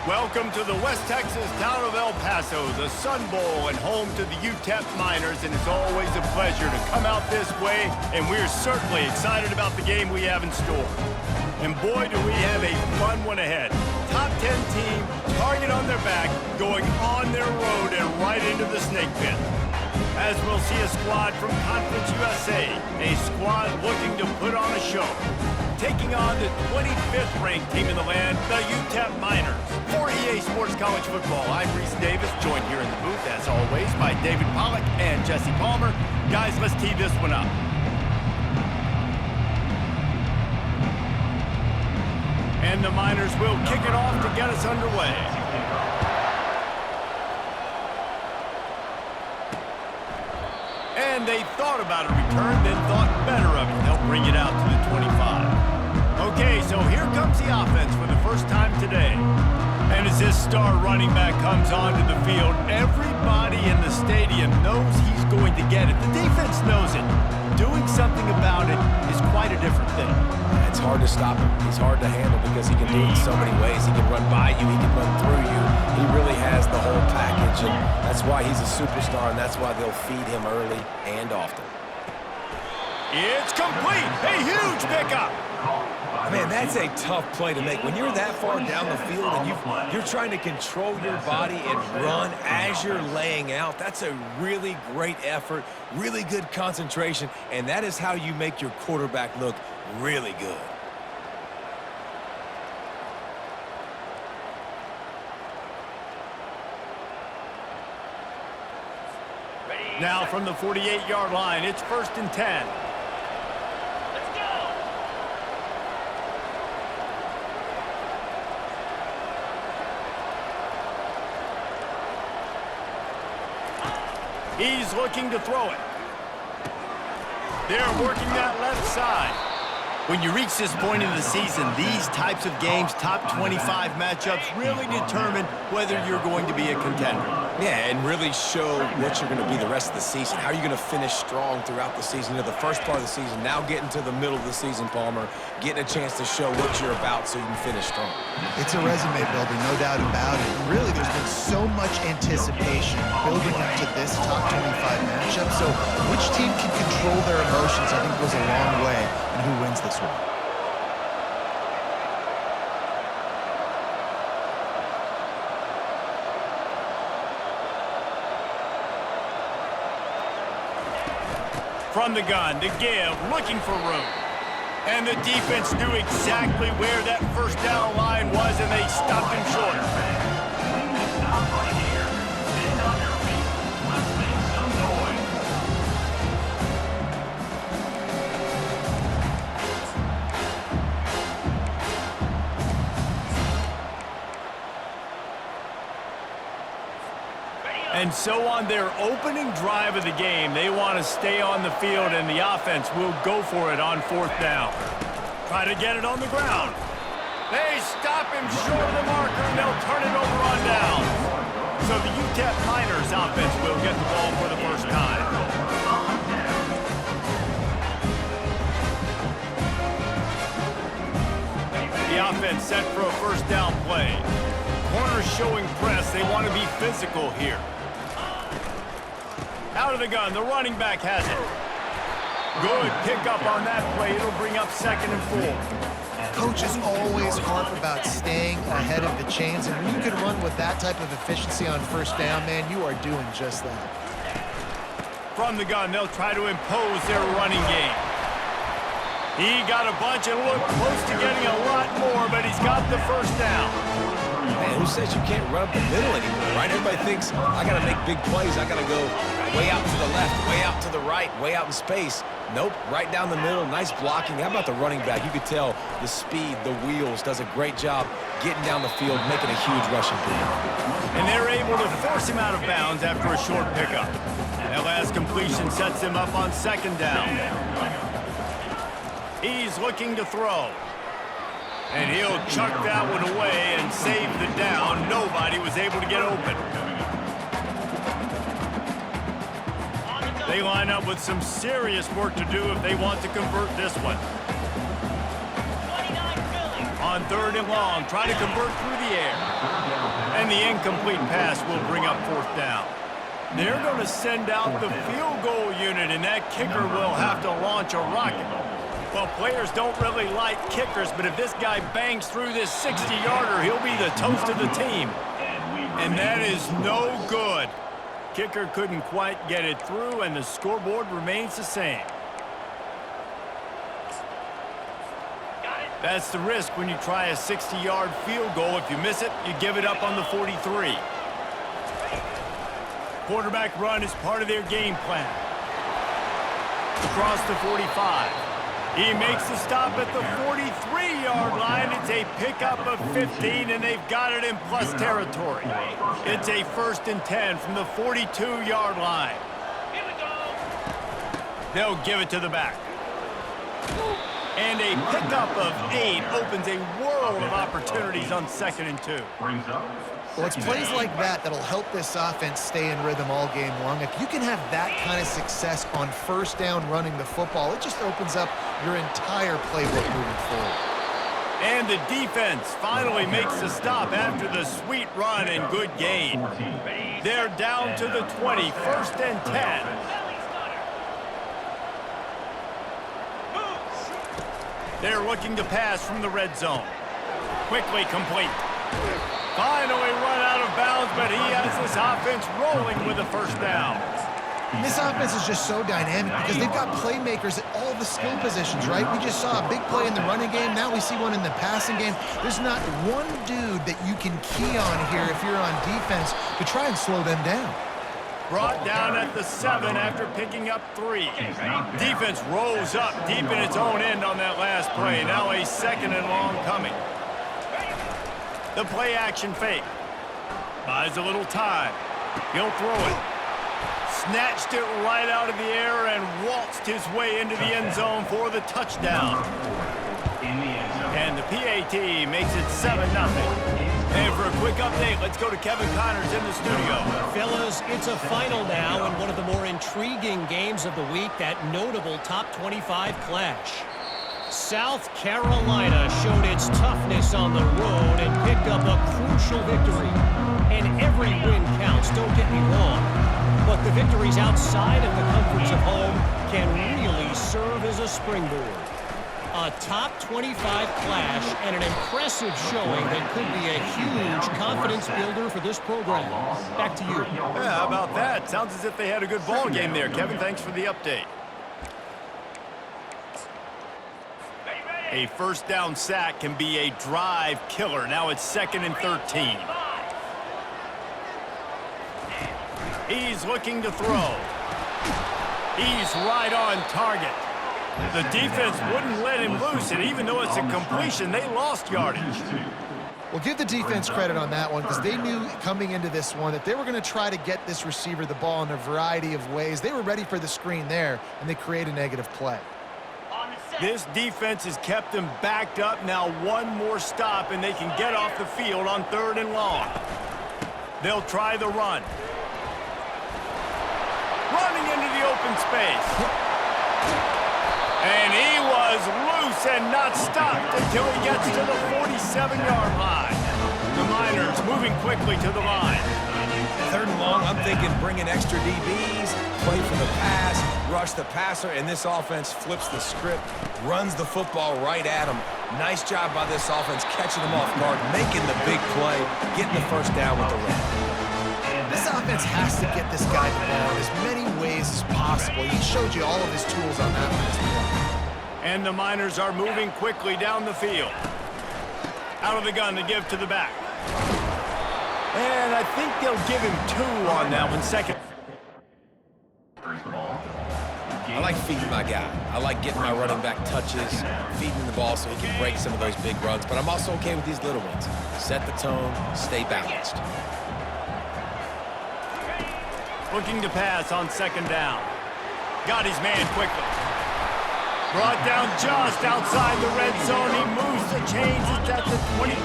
Welcome to the West Texas town of El Paso, the Sun Bowl, and home to the UTEP Miners, and it's always a pleasure to come out this way, and we're certainly excited about the game we have in store. And boy, do we have a fun one ahead. Top 10 team, target on their back, going on their road and right into the snake pit. As we'll see a squad from Conference USA, a squad looking to put on a show. Taking on the 25th ranked team in the land, the UTEP Miners. For EA Sports College Football, I'm Reese Davis, joined here in the booth, as always, by David Pollack and Jesse Palmer. Guys, let's tee this one up. And the Miners will kick it off to get us underway. And they thought about a return, then thought better of it. They'll bring it out to the 25. Okay, so here comes the offense for the first time today. And as this star running back comes onto the field, everybody in the stadium knows he's going to get it. The defense knows it. Doing something about it is quite a different thing. It's hard to stop him. He's hard to handle because he can do it in so many ways. He can run by you. He can run through you. He really has the whole package, and that's why he's a superstar, and that's why they'll feed him early and often. It's complete. A huge pickup. Man, that's a tough play to make. When you're that far down the field and you're trying to control your body and run as you're laying out, that's a really great effort, really good concentration, and that is how you make your quarterback look really good. Now from the 48-yard line, it's 1st and 10. He's looking to throw it. They're working that left side. When you reach this point in the season, these types of games, top 25 matchups, really determine whether you're going to be a contender. Yeah, and really show what you're going to be the rest of the season. How are you going to finish strong throughout the season? You know, the first part of the season, now getting to the middle of the season, Palmer, getting a chance to show what you're about so you can finish strong. It's a resume builder, no doubt about it. And really, there's been so much anticipation building up to this top 25 matchup. So which team can control their emotions, I think, goes a long way in who wins this one. From the gun, to give, looking for room. And the defense knew exactly where that first down line was, and they stopped him short. And so on their opening drive of the game, they want to stay on the field, and the offense will go for it on 4th down. Try to get it on the ground. They stop him short of the marker, and they'll turn it over on down. So the UTEP Miners offense will get the ball for the first time. The offense set for a 1st down play. Corners showing press. They want to be physical here. Out of the gun, the running back has it. Good pickup on that play. It'll bring up 2nd and 4. Coaches always harp about staying ahead of the chains, and when you can run with that type of efficiency on 1st down, man, you are doing just that. From the gun, they'll try to impose their running game. He got a bunch and looked close to getting a lot more, but he's got the 1st down. Man, who says you can't run up the middle anymore, right? Everybody thinks, I got to make big plays. I got to go way out to the left, way out to the right, way out in space. Nope, right down the middle, nice blocking. How about the running back? You could tell the speed, the wheels, does a great job getting down the field, making a huge rushing play. And they're able to force him out of bounds after a short pickup. That last completion sets him up on 2nd down. He's looking to throw. And he'll chuck that one away and save the down. Nobody was able to get open. They line up with some serious work to do if they want to convert this one. On 3rd and long, try to convert through the air. And the incomplete pass will bring up 4th down. They're going to send out the field goal unit, and that kicker will have to launch a rocket. Well, players don't really like kickers, but if this guy bangs through this 60-yarder, he'll be the toast of the team. And that is no good. Kicker couldn't quite get it through, and the scoreboard remains the same. That's the risk when you try a 60-yard field goal. If you miss it, you give it up on the 43. Quarterback run is part of their game plan. Across the 45. He makes the stop at the 43-yard line. It's a pickup of 15, and they've got it in plus territory. It's a 1st and 10 from the 42-yard line. They'll give it to the back. And a pickup of 8 opens a world of opportunities on 2nd and 2. Well, it's plays like that that'll help this offense stay in rhythm all game long. If you can have that kind of success on 1st down running the football, it just opens up your entire playbook moving forward. And the defense finally makes the stop after the sweet run and good gain. They're down to the 20, 1st and 10. They're looking to pass from the red zone. Quickly complete. Finally run out of bounds, but he has this offense rolling with a 1st down. And this offense is just so dynamic because they've got playmakers at all the skill positions, right? We just saw a big play in the running game. Now we see one in the passing game. There's not one dude that you can key on here if you're on defense to try and slow them down. Brought down at the 7 after picking up 3. Defense rolls up deep in its own end on that last play. Now a 2nd and long coming. The play action fake. Buys a little time. He'll throw it. Snatched it right out of the air and waltzed his way into the end zone for the touchdown. And the PAT makes it 7-0. And for a quick update, let's go to Kevin Connors in the studio. Fellas, it's a final now in one of the more intriguing games of the week, that notable top 25 clash. South Carolina showed its toughness on the road and picked up a crucial victory. And every win counts, don't get me wrong. But the victories outside of the comforts of home can really serve as a springboard. A top 25 clash and an impressive showing that could be a huge confidence builder for this program. Back to you. Yeah, how about that? Sounds as if they had a good ball game there. Kevin, thanks for the update. A 1st down sack can be a drive killer. Now it's 2nd and 13. He's looking to throw. He's right on target. The defense wouldn't let him loose, and even though it's a completion, they lost yardage. Well, give the defense credit on that one because they knew coming into this one that they were going to try to get this receiver the ball in a variety of ways. They were ready for the screen there, and they create a negative play. This defense has kept them backed up. Now one more stop, and they can get off the field on 3rd and long. They'll try the run. Running into the open space. And he was loose and not stopped until he gets to the 47-yard line. The Miners moving quickly to the line. 3rd and long, I'm thinking bring in extra DBs, play for the pass, rush the passer, and this offense flips the script, runs the football right at him. Nice job by this offense catching them off guard, making the big play, getting the 1st down with the run. This offense has to get this guy the ball in as many ways as possible. He showed you all of his tools on that one as well. And the Miners are moving quickly down the field. Out of the gun to give to the back. And I think they'll give him 2 on that one. 2nd. I like feeding my guy. I like getting my running back touches, feeding the ball so he can break some of those big runs. But I'm also okay with these little ones. Set the tone, stay balanced. Looking to pass on 2nd down. Got his man quickly. Brought down just outside the red zone. He moves the chains. It's at the 22.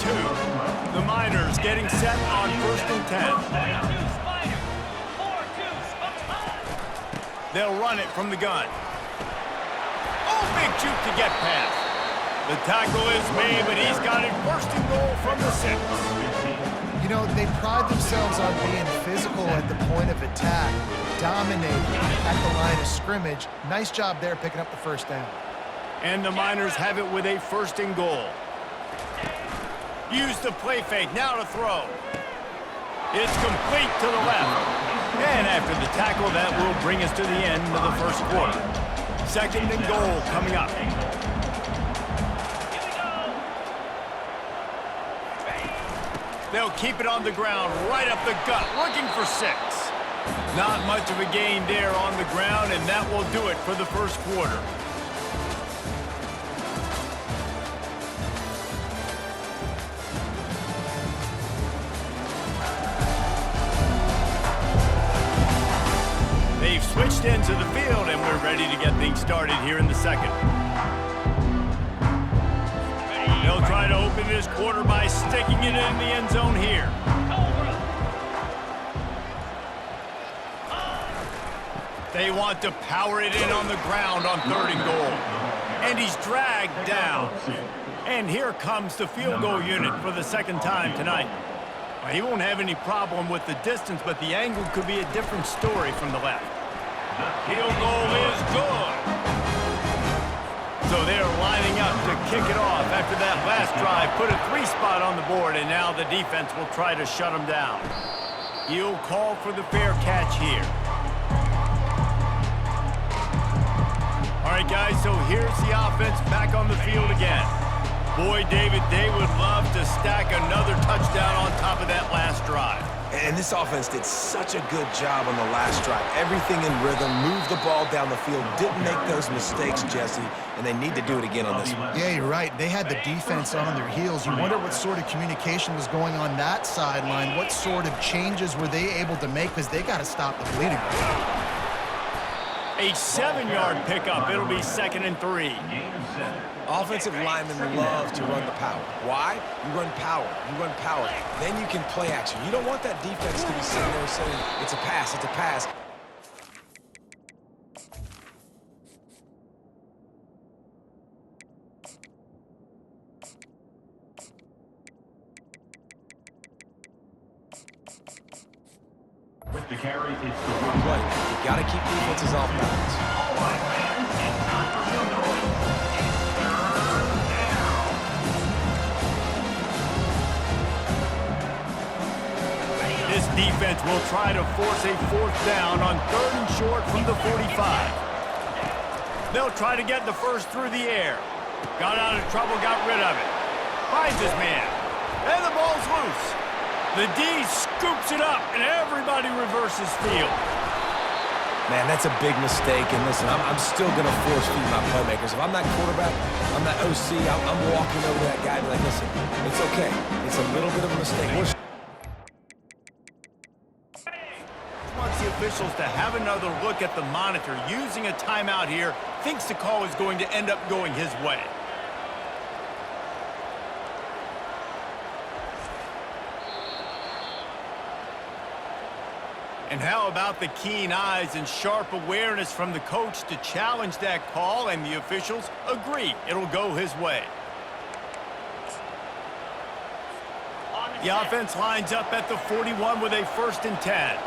The Miners getting set on 1st and 10. They'll run it from the gun. Oh, big juke to get past. The tackle is made, but he's got it 1st and goal from the 6. You know, they pride themselves on being physical at the point of attack, dominating at the line of scrimmage. Nice job there picking up the first down. And the Miners have it with a 1st and goal. Use the play fake, now to throw. It's complete to the left. And after the tackle, that will bring us to the end of the first quarter. 2nd and goal coming up. They'll keep it on the ground, right up the gut, looking for 6. Not much of a gain there on the ground, and that will do it for the first quarter. They've switched ends of the field, and we're ready to get things started here in the second. They'll try to open this quarter by sticking it in the end zone here. They want to power it in on the ground on 3rd and goal. And he's dragged down. And here comes the field goal unit for the 2nd time tonight. Well, he won't have any problem with the distance, but the angle could be a different story from the left. Field goal is good. So they're lining up to kick it off after that last drive. Put a 3-spot on the board, and now the defense will try to shut them down. He'll call for the fair catch here. All right, guys, so here's the offense back on the field again. Boy, David, they would love to stack another touchdown on top of that last drive. And this offense did such a good job on the last drive. Everything in rhythm, moved the ball down the field, didn't make those mistakes, Jesse, and they need to do it again on this one. Yeah, you're right. They had the defense on their heels. You wonder what sort of communication was going on that sideline. What sort of changes were they able to make, because they got to stop the bleeding. A 7-yard pickup. It'll be 2nd and 3. Offensive linemen love to run the power. Why? You run power. You run power. Then you can play action. You don't want that defense to be sitting there saying, it's a pass, it's a pass. With the carry, it's the Play. You got to keep defenses off balance. This defense will try to force a 4th down on 3rd and short from the 45. They'll try to get the first through the air. Got out of trouble, got rid of it. Finds his man. And the ball's loose. The D scoops it up, and everybody reverses field. Man, that's a big mistake. And listen, I'm still going to force feed my playmakers. If I'm that quarterback, I'm that OC, I'm walking over to that guy and be like, listen, it's okay. It's a little bit of a mistake. Wants the officials to have another look at the monitor. Using a timeout here, thinks the call is going to end up going his way. And how about the keen eyes and sharp awareness from the coach to challenge that call, and the officials agree it'll go his way. The offense lines up at the 41 with a 1st and 10.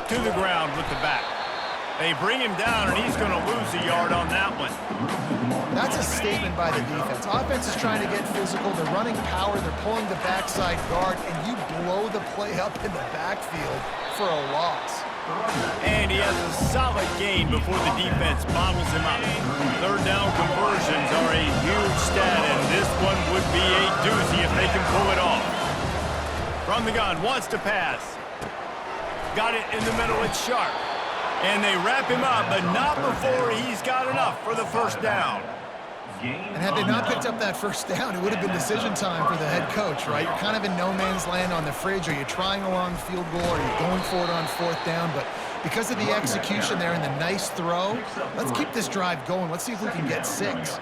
To the ground with the back. They bring him down, and he's going to lose a yard on that one. That's a statement by the defense. Offense is trying to get physical. They're running power. They're pulling the backside guard, and you blow the play up in the backfield for a loss. And he has a solid gain before the defense bottles him up. 3rd down conversions are a huge stat, and this one would be a doozy if they can pull it off. From the gun, wants to pass. Got it in the middle, it's sharp. And they wrap him up, but not before he's got enough for the 1st down. And had they not picked up that 1st down, it would have been decision time for the head coach, right? You're kind of in no man's land on the fridge. Are you trying a long field goal? Are you going for it on 4th down? But because of the execution there and the nice throw, let's keep this drive going. Let's see if we can get 6.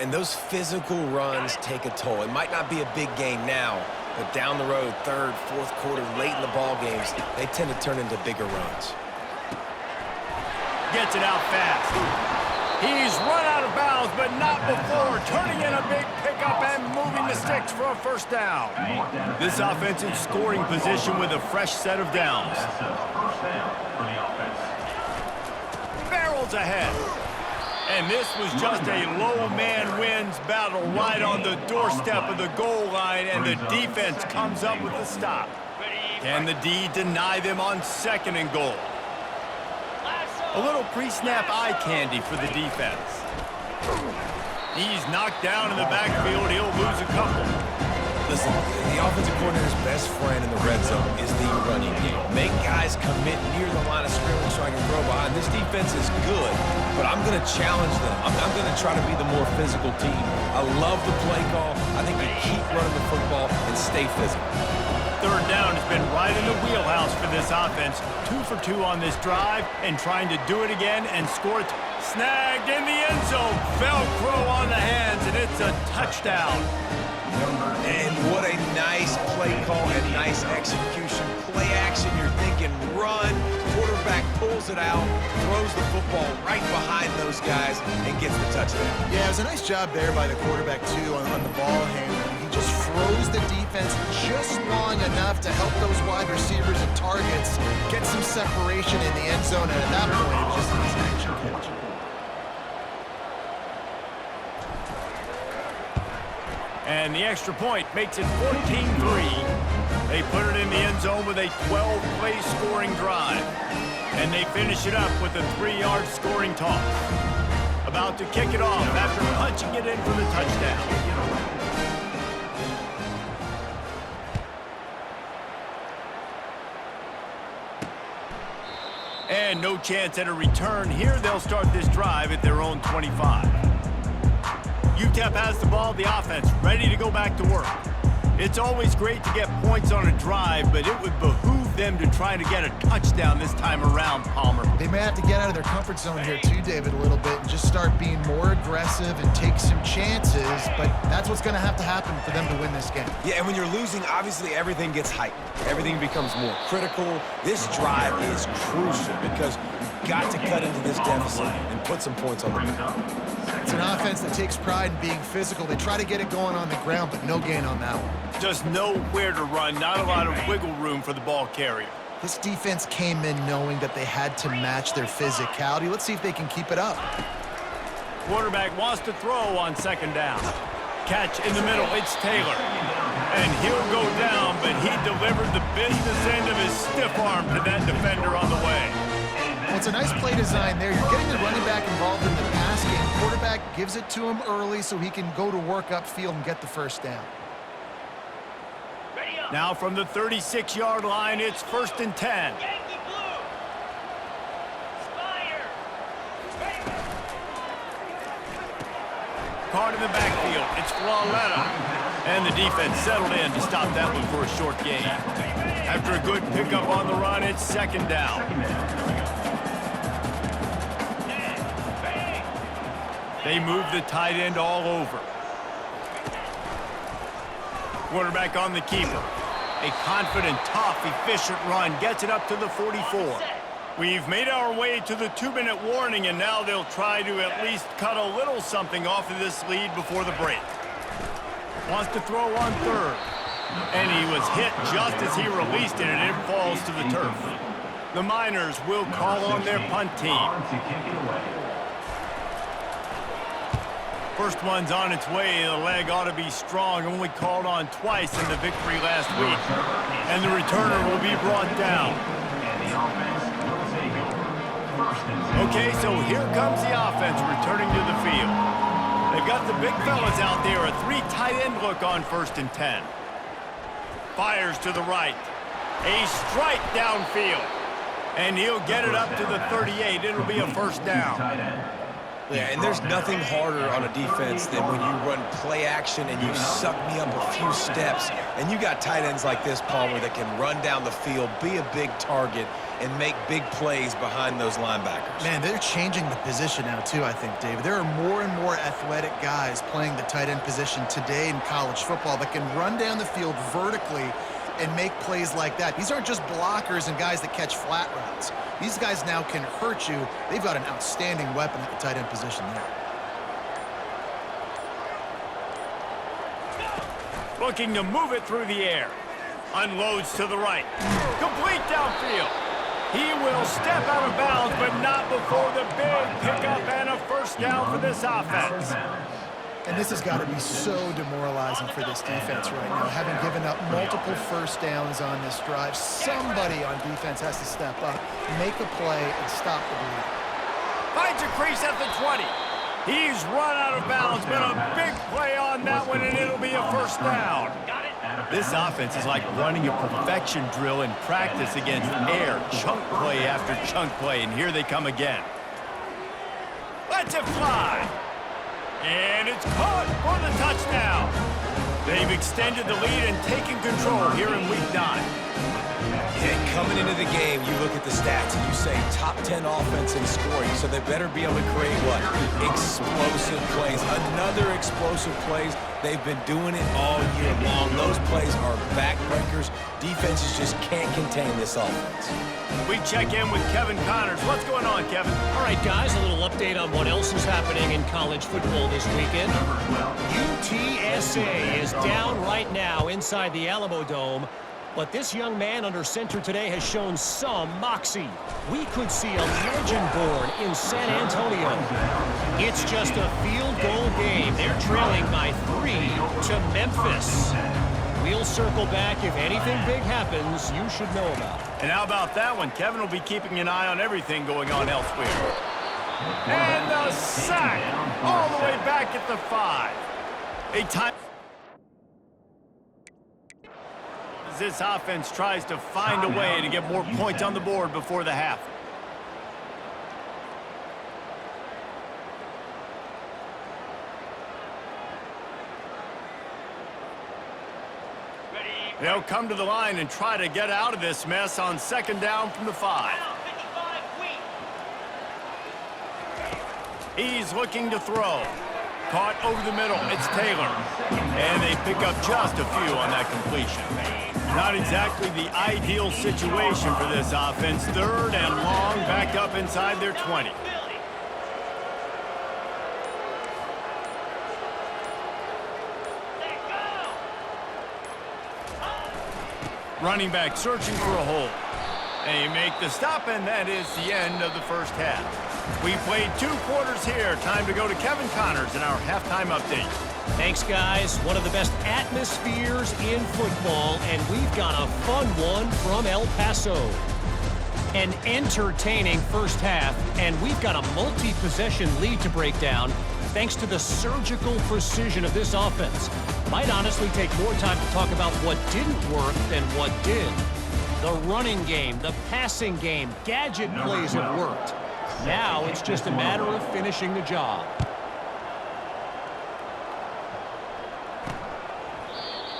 And those physical runs take a toll. It might not be a big gain now, but down the road, 3rd, 4th quarter, late in the ball games, they tend to turn into bigger runs. Gets it out fast. He's run out of bounds. themselves, but not before. Turning in a big pickup and moving the sticks for a first down. This offense in scoring position with a fresh set of downs. First down for the offense. Barrels ahead. And this was just a low man wins battle right on the doorstep of the goal line, and the defense comes up with the stop. Can the D deny them on 2nd and goal? A little pre-snap eye candy for the defense. He's knocked down in the backfield. He'll lose a couple. Listen, the offensive coordinator's best friend in the red zone is the running game. Make guys commit near the line of scrimmage so I can throw behind. This defense is good, but I'm going to challenge them. I'm going to try to be the more physical team. I love the play call. I think you keep running the football and stay physical. 3rd down has been right in the wheelhouse for this offense. 2 for 2 on this drive and trying to do it again and score it. Snagged in the end zone. Velcro on the hands, and it's a touchdown. And what a nice play call and nice execution. Play action, you're thinking run. Quarterback pulls it out, throws the football right behind those guys, and gets the touchdown. Yeah, it was a nice job there by the quarterback, too, on the ball handling. He just froze the defense just long enough to help those wide receivers and targets get some separation in the end zone, and at that point, it was just an easy action catch. And the extra point makes it 14-3. They put it in the end zone with a 12-play scoring drive. And they finish it up with a 3-yard scoring toss. About to kick it off after punching it in for the touchdown. And no chance at a return here. They'll start this drive at their own 25. UTEP has the ball, the offense, ready to go back to work. It's always great to get points on a drive, but it would behoove them to try to get a touchdown this time around, Palmer. They may have to get out of their comfort zone here too, David, a little bit, and just start being more aggressive and take some chances, but that's what's going to happen for them to win this game. Yeah, and when you're losing, obviously everything gets heightened. Everything becomes more critical. This drive is crucial because you've got to cut into this deficit and put some points on the board. It's an offense that takes pride in being physical. They try to get it going on the ground, but no gain on that one. Just nowhere to run, not a lot of wiggle room for the ball carrier. This defense came in knowing that they had to match their physicality. Let's see if they can keep it up. Quarterback wants to throw on 2nd down. Catch in the middle, it's Taylor. And he'll go down, but he delivered the business end of his stiff arm to that defender on the way. Well, it's a nice play design there. You're getting the running back involved in the pass game. Quarterback gives it to him early so he can go to work upfield and get the first down. Now from the 36-yard line, it's 1st and 10. Card in the backfield, it's Flawletta. And the defense settled in to stop that one for a short gain. After a good pickup on the run, it's 2nd down. They move the tight end all over. Quarterback on the keeper. A confident, tough, efficient run gets it up to the 44. We've made our way to the 2-minute warning, and now they'll try to at least cut a little something off of this lead before the break. Wants to throw on 3rd. And he was hit just as he released it, and it falls to the turf. The Miners will call on their punt team. First one's on its way. The leg ought to be strong. Only called on twice in the victory last week. And the returner will be brought down. Okay, so here comes the offense returning to the field. They've got the big fellas out there. A 3 tight end look on 1st and 10. Fires to the right. A strike downfield. And he'll get it up to the 38. It'll be a first down. Yeah, and there's nothing harder on a defense than when you run play action and you suck me up a few steps. And you got tight ends like this, Palmer, that can run down the field, be a big target, and make big plays behind those linebackers. Man, they're changing the position now, too, I think, David. There are more and more athletic guys playing the tight end position today in college football that can run down the field vertically and make plays like that. These aren't just blockers and guys that catch flat routes. These guys now can hurt you. They've got an outstanding weapon at the tight end position there. Looking to move it through the air. Unloads to the right. Complete downfield. He will step out of bounds, but not before the big pickup and a first down for this offense. And this has got to be so demoralizing for this defense right now. Having given up multiple first downs on this drive, somebody on defense has to step up, make a play, and stop the bleed. Finds a crease at the 20. He's run out of bounds, but a big play on that one, and it'll be a first down. This offense is like running a perfection drill in practice against air, chunk play after chunk play, and here they come again. Let's it fly. And it's caught for the touchdown. They've extended the lead and taken control here in Week 9. Yeah, coming into the game, you look at the stats and you say top 10 offense in scoring, so they better be able to create what? Explosive plays. Another explosive plays. They've been doing it all year long. Those plays are backbreakers. Defenses just can't contain this offense. We check in with Kevin Connors. What's going on, Kevin? All right, guys, a little update on what else is happening in college football this weekend. UTSA is down right now inside the Alamo Dome. But this young man under center today has shown some moxie. We could see a legend born in San Antonio. It's just a field goal game. They're trailing by 3 to Memphis. We'll circle back. If anything big happens, you should know about it. And how about that one? Kevin will be keeping an eye on everything going on elsewhere. And the sack all the way back at the 5. A time. This offense tries to find a way to get more points on the board before the half. They'll come to the line and try to get out of this mess on second down from the 5. He's looking to throw. Caught over the middle. It's Taylor. And they pick up just a few on that completion. Not exactly the ideal situation for this offense. Third and long, back up inside their 20. Running back searching for a hole. They make the stop, and that is the end of the first half. We played 2 quarters here. Time to go to Kevin Connors in our halftime update. Thanks, guys. One of the best atmospheres in football, and we've got a fun one from El Paso. An entertaining first half, and we've got a multi-possession lead to break down thanks to the surgical precision of this offense. Might honestly take more time to talk about what didn't work than what did. The running game, the passing game, gadget plays have worked. Now it's just a matter of finishing the job.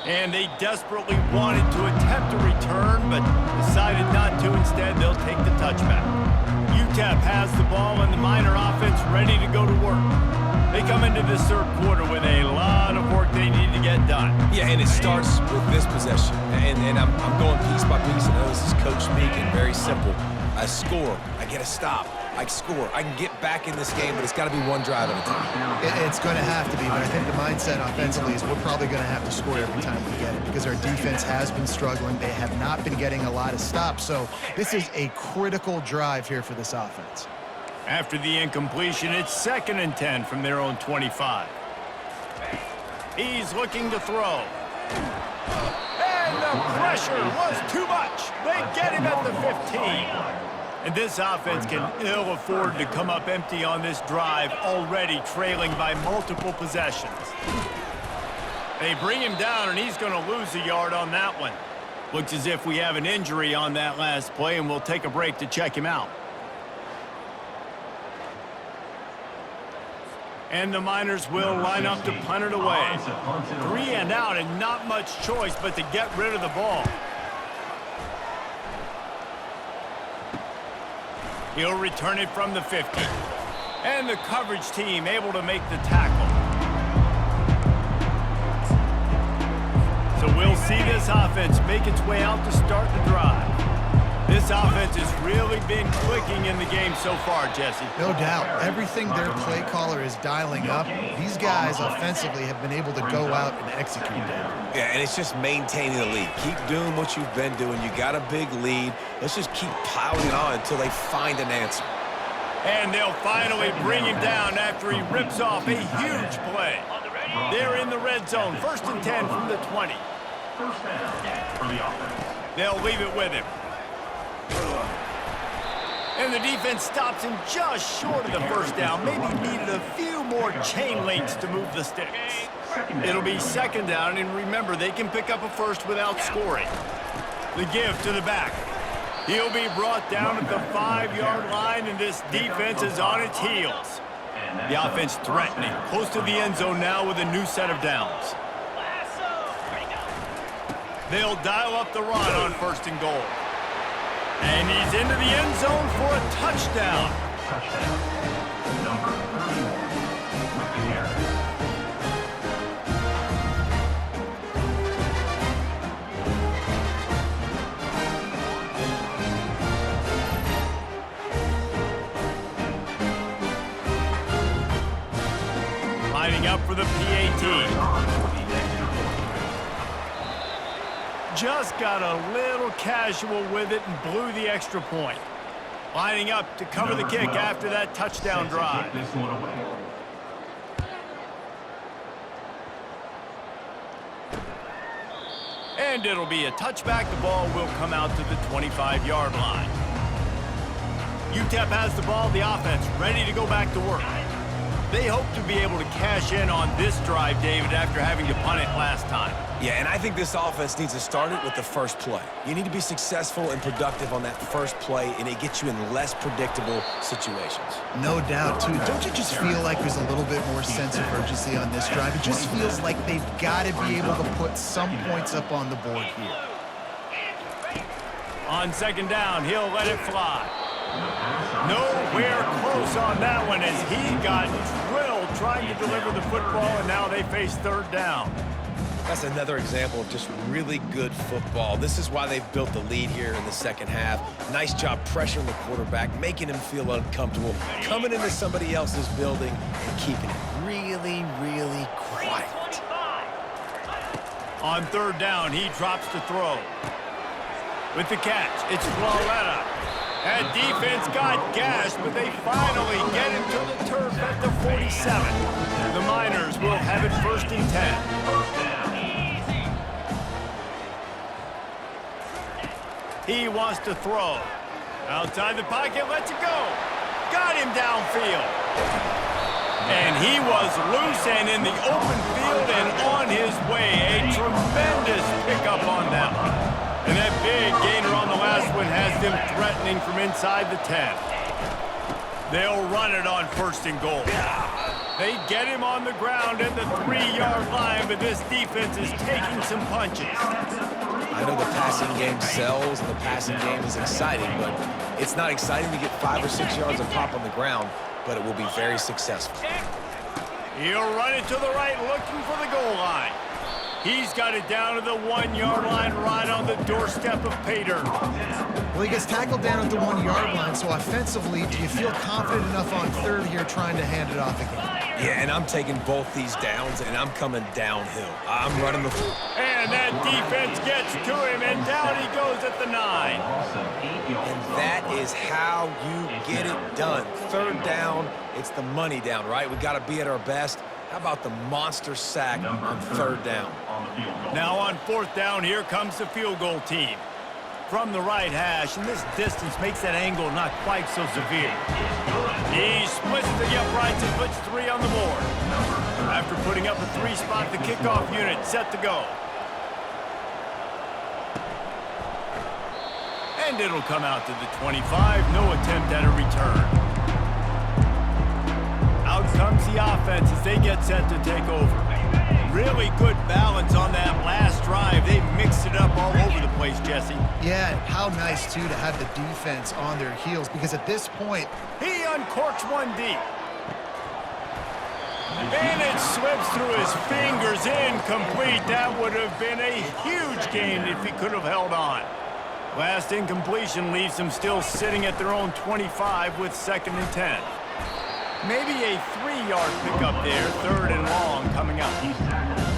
And they desperately wanted to attempt a return, but decided not to. Instead, they'll take the touchback. UTEP has the ball and the Miner offense ready to go to work. They come into this third quarter with a lot of work they need to get done. Yeah, and it starts with this possession. And I'm going piece by piece. I know this is coach speaking, very simple. I score, I get a stop, I score. I can get back in this game, but it's got to be one drive at a time. It's going to have to be, but I think the mindset offensively is we're probably going to have to score every time we get it because our defense has been struggling. They have not been getting a lot of stops, so this is a critical drive here for this offense. After the incompletion, it's 2nd and 10 from their own 25. He's looking to throw. And the pressure was too much. They get him at the 15. And this offense can ill afford to come up empty on this drive, already trailing by multiple possessions. They bring him down, and he's going to lose a yard on that one. Looks as if we have an injury on that last play, and we'll take a break to check him out. And the Miners will line up to punt it away. 3 and out, and not much choice but to get rid of the ball. He'll return it from the 50. And the coverage team able to make the tackle. So we'll see this offense make its way out to start the drive. This offense has really been clicking in the game so far, Jesse. No doubt. Everything their play caller is dialing up, these guys offensively have been able to go out and execute that. Yeah, and it's just maintaining the lead. Keep doing what you've been doing. You got a big lead. Let's just keep piling it on until they find an answer. And they'll finally bring him down after he rips off a huge play. They're in the red zone, 1st and 10 from the 20. First down for the offense. They'll leave it with him. And the defense stops him just short of the first down. Maybe needed a few more chain links to move the sticks. It'll be 2nd down, and remember, they can pick up a first without scoring. The give to the back. He'll be brought down at the 5-yard line, and this defense is on its heels. The offense threatening, close to the end zone now with a new set of downs. They'll dial up the run on 1st and goal. And he's into the end zone for a touchdown. Touchdown. Number 31 with the carry. Lining up for the PAT. Just got a little casual with it and blew the extra point. Lining up to cover the kick after that touchdown drive. This one away. And it'll be a touchback. The ball will come out to the 25-yard line. UTEP has the ball, the offense ready to go back to work. They hope to be able to cash in on this drive, David, after having to punt it last time. Yeah, and I think this offense needs to start it with the first play. You need to be successful and productive on that first play, and it gets you in less predictable situations. No doubt, too. Don't you just feel like there's a little bit more sense of urgency on this drive? It just feels like they've got to be able to put some points up on the board here. On 2nd down, he'll let it fly. Nowhere close on that one as he got drilled trying to deliver the football, and now they face 3rd down. That's another example of just really good football. This is why they've built the lead here in the 2nd half. Nice job pressuring the quarterback, making him feel uncomfortable, coming into somebody else's building and keeping it really, really quiet. On 3rd down, he drops to throw. With the catch, it's Floretta. That defense got gashed, but they finally get him to the turf at the 47. The Miners will have it 1st and 10. He wants to throw. Outside the pocket, lets it go. Got him downfield. And he was loose and in the open field and on his way. A tremendous pickup on that one. And that big gainer on the last one has them threatening from inside the 10. They'll run it on 1st and goal. They get him on the ground at the 3-yard line, but this defense is taking some punches. I know the passing game sells and the passing game is exciting, but it's not exciting to get 5 or 6 yards of pop on the ground, but it will be very successful. He'll run it to the right, looking for the goal line. He's got it down to the 1-yard line, right on the doorstep of Pater. Well, he gets tackled down at the 1-yard line, so offensively, do you feel confident enough on 3rd here trying to hand it off again? Yeah, and I'm taking both these downs, and I'm coming downhill. I'm running the... And that defense gets to him, and down he goes at the 9. And that is how you get it done. 3rd down, it's the money down, right? We got to be at our best. How about the monster sack on 3rd down? Now on 4th down, here comes the field goal team. From the right hash, and this distance makes that angle not quite so severe. He splits the uprights and puts 3 on the board. After putting up a 3-spot, the kickoff unit set to go. And it'll come out to the 25, no attempt at a return. Out comes the offense as they get set to take over. Really good balance on that last drive. They mixed it up all over the place, Jesse. Yeah, how nice, too, to have the defense on their heels, because at this point... He uncorks one deep. And it slips through his fingers, incomplete. That would have been a huge gain if he could have held on. Last incompletion leaves them still sitting at their own 25 with 2nd and 10. Maybe a 3-yard pickup there, 3rd and long coming up. You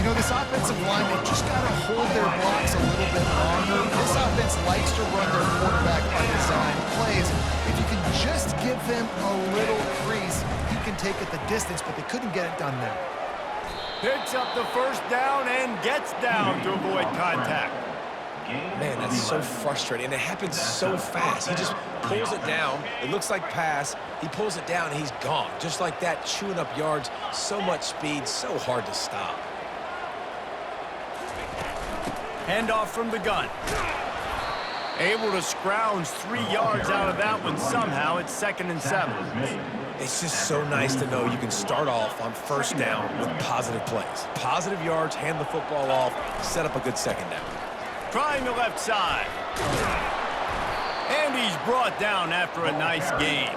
know, this offensive lineman just got to hold their blocks a little bit longer. This offense likes to run their quarterback on design plays. If you can just give him a little crease, he can take it the distance, but they couldn't get it done there. Picks up the 1st down and gets down to avoid contact. Man, that's so frustrating, and it happens so fast. He just pulls it down. It looks like pass. He pulls it down, and he's gone. Just like that, chewing up yards. So much speed, so hard to stop. Handoff from the gun. Able to scrounge 3 yards out of that one somehow. It's 2nd and 7. It's just so nice to know you can start off on 1st down with positive plays. Positive yards, hand the football off, set up a good 2nd down. Trying the left side. And he's brought down after a nice gain.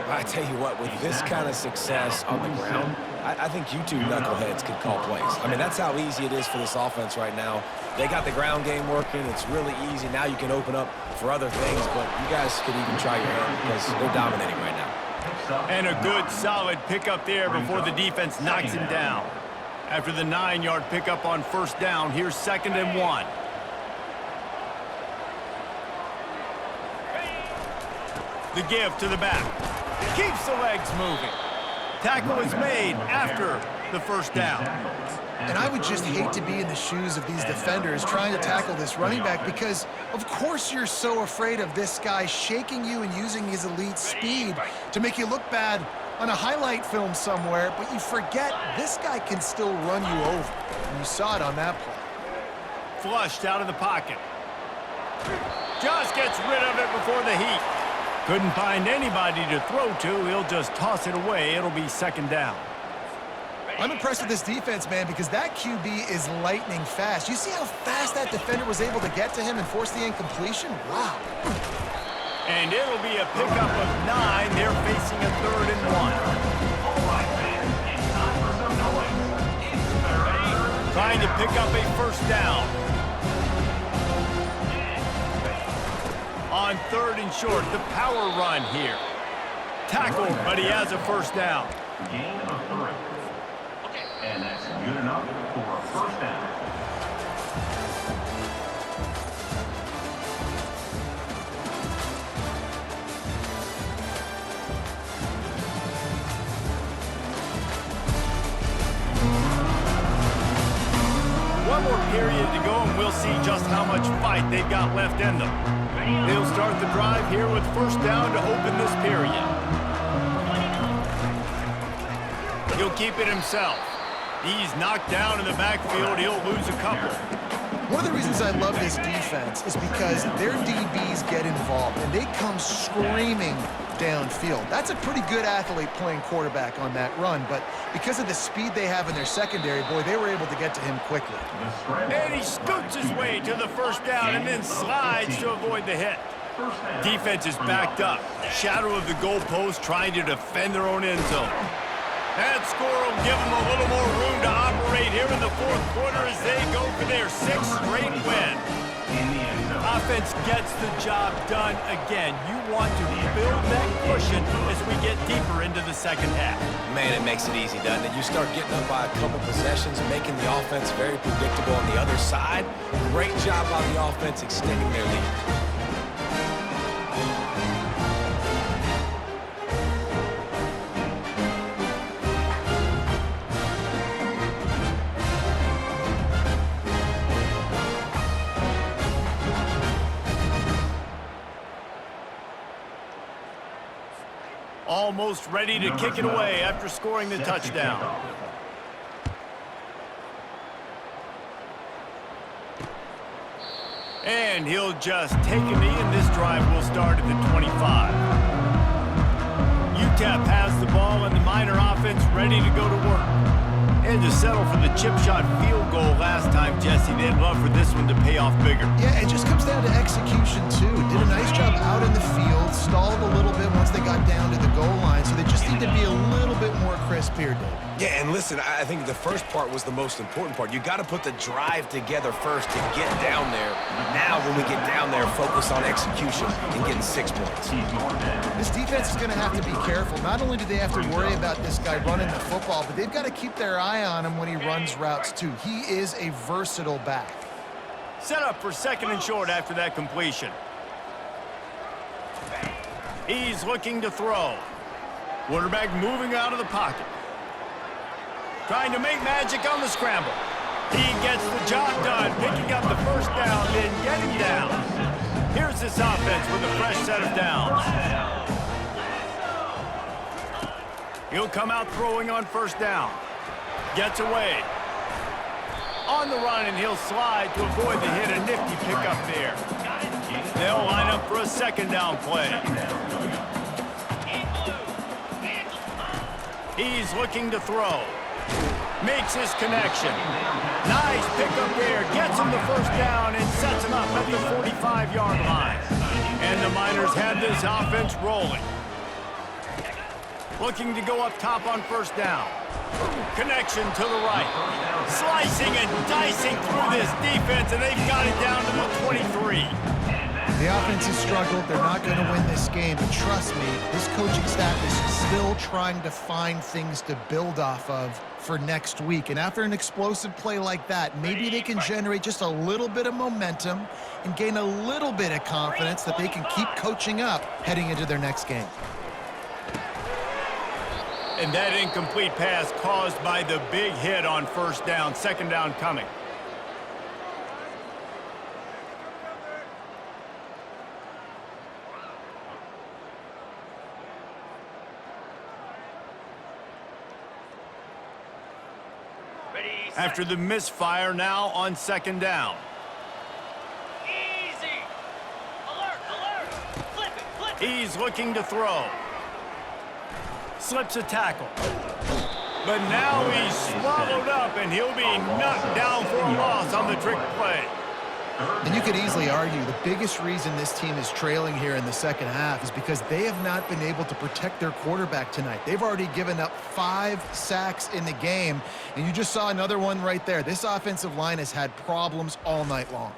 I tell you what, with this kind of success on the ground, I think you two knuckleheads could call plays. I mean, that's how easy it is for this offense right now. They got the ground game working. It's really easy. Now you can open up for other things, but you guys could even try your hand because they're dominating right now. And a good, solid pickup there before the defense knocks him down. After the 9-yard pickup on 1st down, here's 2nd and 1. The give to the back. Keeps the legs moving. Tackle is made after the 1st down. And I would just hate to be in the shoes of these defenders trying to tackle this running back because, of course, you're so afraid of this guy shaking you and using his elite speed to make you look bad on a highlight film somewhere, but you forget this guy can still run you over. And you saw it on that play. Flushed out of the pocket. Just gets rid of it before the heat. Couldn't find anybody to throw to. He'll just toss it away. It'll be 2nd down. I'm impressed with this defense, man, because that QB is lightning fast. You see how fast that defender was able to get to him and force the incompletion? Wow. And it'll be a pickup of 9. They're facing a 3rd and 1. Trying to pick up a 1st down. On 3rd and short, the power run here. Tackled, but he has a 1st down. Gain of 3. And that's good enough for a 1st down. One more period to go, and we'll see just how much fight they've got left in them. They'll start the drive here with 1st down to open this period. He'll keep it himself. He's knocked down in the backfield. He'll lose a couple. One of the reasons I love this defense is because their DBs get involved, and they come screaming downfield. That's a pretty good athlete playing quarterback on that run, but because of the speed they have in their secondary, boy, they were able to get to him quickly. And he scoots his way to the 1st down and then slides to avoid the hit. Defense is backed up. Shadow of the goalpost trying to defend their own end zone. That score will give them a little more room to operate here in the 4th quarter as they go for their 6th straight win. Offense gets the job done again. You want to build that cushion as we get deeper into the 2nd half. Man, it makes it easy, doesn't it? You start getting up by a couple possessions, making the offense very predictable on the other side. Great job by the offense extending their lead. Almost ready to kick it away after scoring the touchdown. And he'll just take a knee, and this drive will start at the 25. UTEP has the ball, and the Miner offense ready to go to work. And to settle for the chip shot field goal last time, Jesse, they'd love for this one to pay off bigger. Yeah, it just comes down to execution, too. Did a nice job out in the field, stalled a little bit once they got down to the goal line, so they just need to be a little bit more critical crisp here, Dave. Yeah, and listen, I think the first part was the most important part. You got to put the drive together first to get down there. Now, when we get down there, focus on execution and getting 6 points. This defense is going to have to be careful. Not only do they have to worry about this guy running the football, but they've got to keep their eye on him when he runs routes, too. He is a versatile back. Set up for 2nd and short after that completion. He's looking to throw. Quarterback moving out of the pocket. Trying to make magic on the scramble. He gets the job done, picking up the first down, then getting down. Here's this offense with a fresh set of downs. He'll come out throwing on 1st down. Gets away. On the run, and he'll slide to avoid the hit. A nifty pickup there. They'll line up for a 2nd down play. He's looking to throw. Makes his connection. Nice pickup there. Gets him the 1st down and sets him up at the 45-yard line. And the Miners have this offense rolling. Looking to go up top on 1st down. Connection to the right. Slicing and dicing through this defense, and they've got it down to the 23. The offense has struggled. They're not going to win this game, but trust me, this coaching staff is still trying to find things to build off of for next week. And after an explosive play like that, maybe they can generate just a little bit of momentum and gain a little bit of confidence that they can keep coaching up heading into their next game. And that incomplete pass caused by the big hit on 1st down. 2nd down coming. After the misfire, now on 2nd down. Easy. Alert, alert. Flip it, flip it. He's looking to throw. Slips a tackle. But now he's swallowed up, and he'll be knocked down for a loss on the trick play. And you could easily argue the biggest reason this team is trailing here in the 2nd half is because they have not been able to protect their quarterback tonight. They've already given up 5 sacks in the game, and you just saw another one right there. This offensive line has had problems all night long.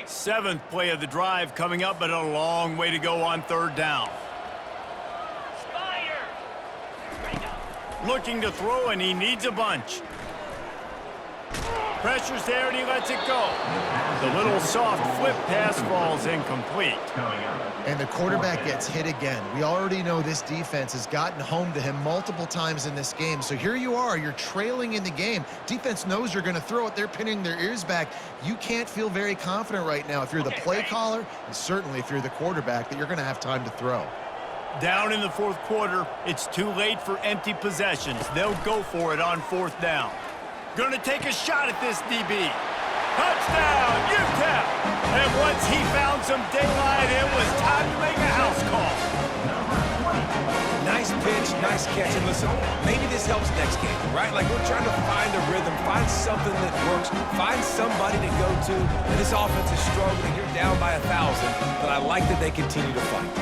7th play of the drive coming up, but a long way to go on 3rd down. Looking to throw, and he needs a bunch. Pressure's there, and he lets it go. The little soft flip pass falls incomplete. And the quarterback gets hit again. We already know this defense has gotten home to him multiple times in this game. So here you are, you're trailing in the game. Defense knows you're going to throw it. They're pinning their ears back. You can't feel very confident right now if you're the play caller, and certainly if you're the quarterback, that you're going to have time to throw. Down in the 4th quarter, it's too late for empty possessions. They'll go for it on 4th down. Going to take a shot at this DB. Touchdown, UTEP! And once he found some daylight, it was time to make a house call. Nice pitch, nice catch. And listen, maybe this helps next game, right? Like, we're trying to find a rhythm, find something that works, find somebody to go to. And this offense is struggling. You're down by 1,000, but I like that they continue to fight.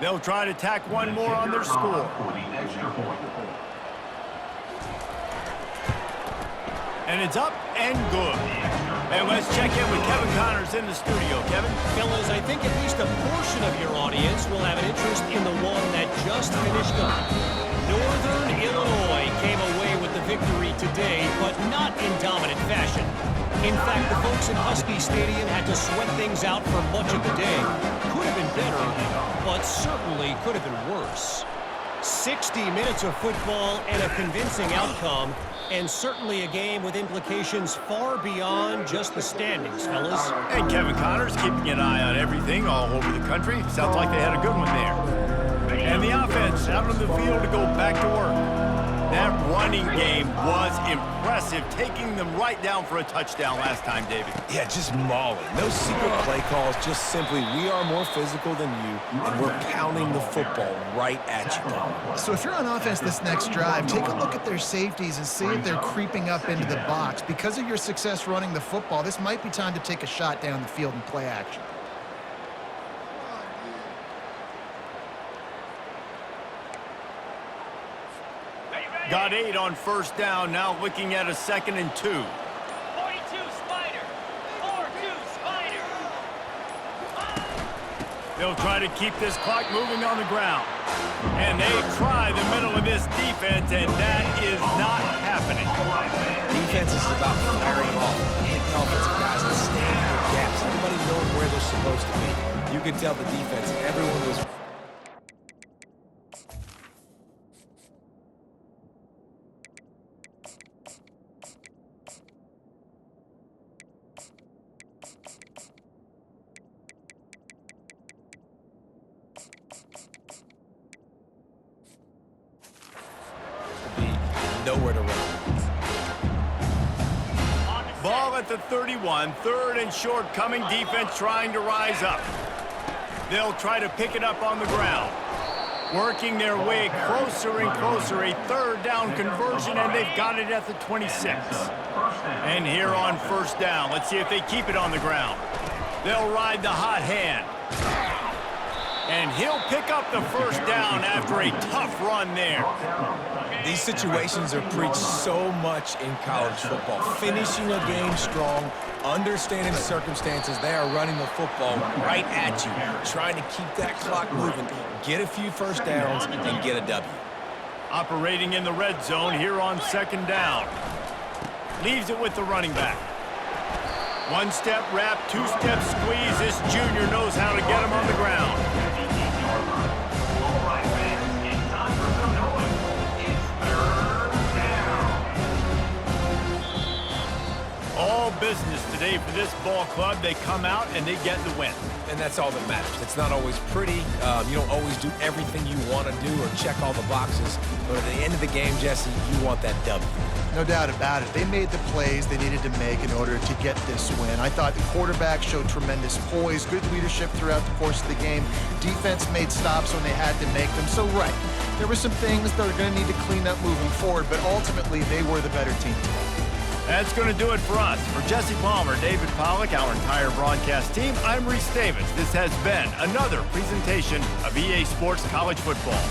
They'll try to tack one more on their score. And it's up and good. And let's check in with Kevin Connors in the studio. Kevin? Fellas, I think at least a portion of your audience will have an interest in the one that just finished up. Northern Illinois came away with the victory today, but not in dominant fashion. In fact, the folks in Husky Stadium had to sweat things out for much of the day. Could have been better, but certainly could have been worse. 60 minutes of football and a convincing outcome, and certainly a game with implications far beyond just the standings, fellas. And Kevin Connors keeping an eye on everything all over the country. Sounds like they had a good one there. And the offense out on the field to go back to work. That running game was impressive, taking them right down for a touchdown last time, David. Yeah, just mauling. No secret play calls, just simply we are more physical than you, and we're pounding the football right at you. So if you're on offense this next drive, take a look at their safeties and see if they're creeping up into the box. Because of your success running the football, this might be time to take a shot down the field and play action. Got 8 on first down, now looking at a 2nd and 2. 42 Spider. 4-2 Spider. They'll try to keep this clock moving on the ground. And they try the middle of this defense, and that is not happening. Defense is about firing off, hitting offensive guys and staying in their gaps. Everybody knowing where they're supposed to be. You could tell the defense, everyone was... nowhere to run. Ball at the 31, 3rd and short coming, defense trying to rise up. They'll try to pick it up on the ground. Working their way closer and closer, a 3rd down conversion, and they've got it at the 26. And here on first down, let's see if they keep it on the ground. They'll ride the hot hand. And he'll pick up the first down after a tough run there. These situations are preached so much in college football. Finishing a game strong, understanding circumstances. They are running the football right at you, trying to keep that clock moving, get a few first downs, and get a W. Operating in the red zone here on 2nd down. Leaves it with the running back. 1-step wrap, 2-step squeeze. This junior knows how to get him on the ground. All business today for this ball club. They come out and they get the win. And that's all that matters. It's not always pretty. You don't always do everything you want to do or check all the boxes. But at the end of the game, Jesse, you want that W. No doubt about it. They made the plays they needed to make in order to get this win. I thought the quarterback showed tremendous poise, good leadership throughout the course of the game. Defense made stops when they had to make them. So, right, there were some things that are going to need to clean up moving forward, but ultimately they were the better team today. That's going to do it for us. For Jesse Palmer, David Pollack, our entire broadcast team, I'm Reese Davis. This has been another presentation of EA Sports College Football.